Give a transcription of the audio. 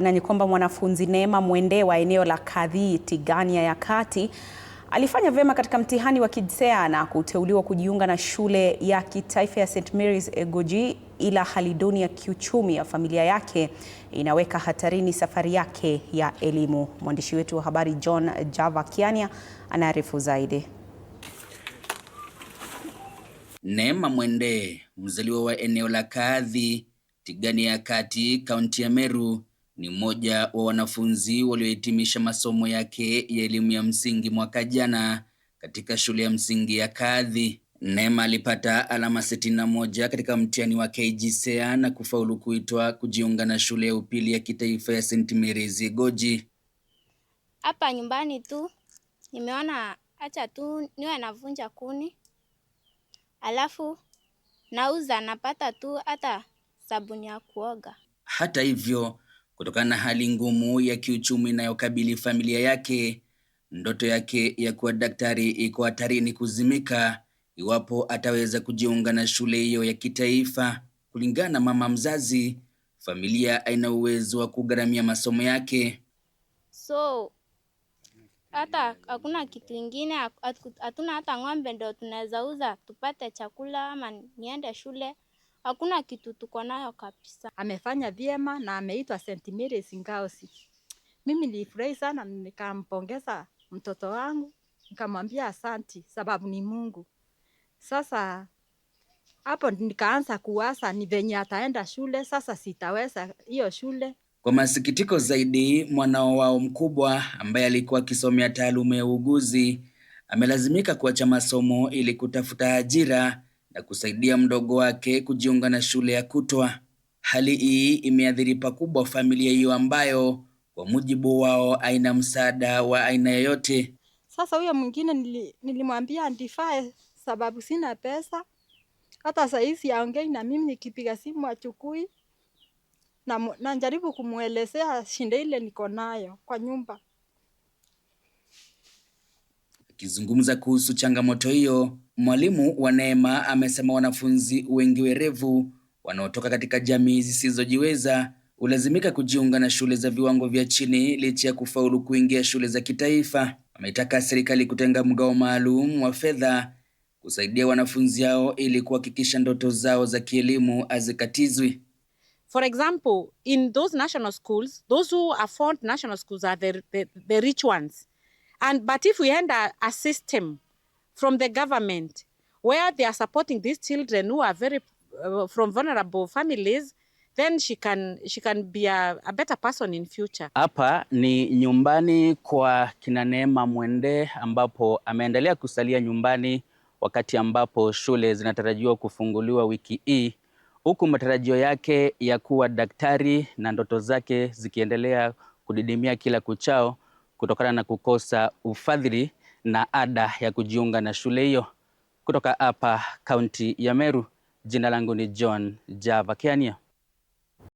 Na ni kwamba mwanafunzi Neema Mwende wa eneo la Kadhi, Tigania ya Kati alifanya vyema katika mtihani wa KCSE na kuteuliwa kujiunga na shule ya kitaifa ya St. Mary's Egoji, ila hali duni ya kiuchumi ya familia yake inaweka hatarini safari yake ya elimu. Mwandishi wetu wa habari John Java Kiania anaarifu zaidi. Neema Mwende, mzaliwa wa eneo la Kadhi, Tigania ya Kati, kaunti ya Meru, ni mmoja wa wanafunzi waliohitimisha masomo yake ya elimu ya msingi mwaka jana katika shule ya msingi ya Kadhi. Neema alipata alama 61 katika mtihani wa KCSE na kufaulu kuitwa kujiunga na shule ya upili ya kitaifa ya St. Mary's Egoji. Hapa nyumbani tu nimeona acha tu niwe navunja kuni, alafu nauza, napata tu hata sabuni ya kuoga. Hata hivyo, kutokana na hali ngumu ya kiuchumi inayokabili familia yake, ndoto yake ya kuwa daktari iko hatarini kuzimika iwapo ataweza kujiunga na shule hiyo ya kitaifa. Kulingana na mama mzazi, familia haina uwezo wa kugharamia masomo yake. So hata hakuna kitu kingine, hatuna hata ng'ombe ndio tunaweza uza tupate chakula ama niende shule. Hakuna kitu tuko nayo kabisa. Amefanya vyema na ameitwa St. Mary's Ngaosi. Mimi nilifurahi sana, nikampongeza mtoto wangu, nikamwambia asanti sababu ni Mungu. Sasa hapo nikaanza kuwaza ni venye ataenda shule, sasa sitaweza hiyo shule. Kwa masikitiko zaidi, mwanao wao mkubwa ambaye alikuwa akisomea taaluma ya uuguzi amelazimika kuacha masomo ili kutafuta ajira na kusaidia mdogo wake kujiunga na shule ya kutwa. Hali hii imeathiri pakubwa familia hiyo ambayo kwa mujibu wao haina msaada wa aina yoyote. Sasa huyo mwingine nilimwambia ndifae sababu sina pesa. Hata saizi aongei na mimi, nikipiga simu achukui, na najaribu kumuelezea shida ile niko nayo kwa nyumba. Akizungumza kuhusu changamoto hiyo, mwalimu wa Neema amesema wanafunzi wengi werevu wanaotoka katika jamii zisizojiweza hulazimika kujiunga na shule za viwango vya chini licha ya kufaulu kuingia shule za kitaifa. Ametaka serikali kutenga mgao maalum wa fedha kusaidia wanafunzi hao ili kuhakikisha ndoto zao za kielimu hazikatizwi. For example, in those national schools, those who afford national schools are the rich ones. But if we had a system from the government where they are supporting these children who are very from vulnerable families, then she can be a better person in future. Hapa ni nyumbani kwa kina Neema Mwende ambapo ameendelea kusalia nyumbani wakati ambapo shule zinatarajiwa kufunguliwa wiki hii, huku matarajio yake ya kuwa daktari na ndoto zake zikiendelea kudidimia kila kuchao kutokana na kukosa ufadhili na ada ya kujiunga na shule hiyo. Kutoka hapa kaunti ya Meru, jina langu ni John Java Kiania.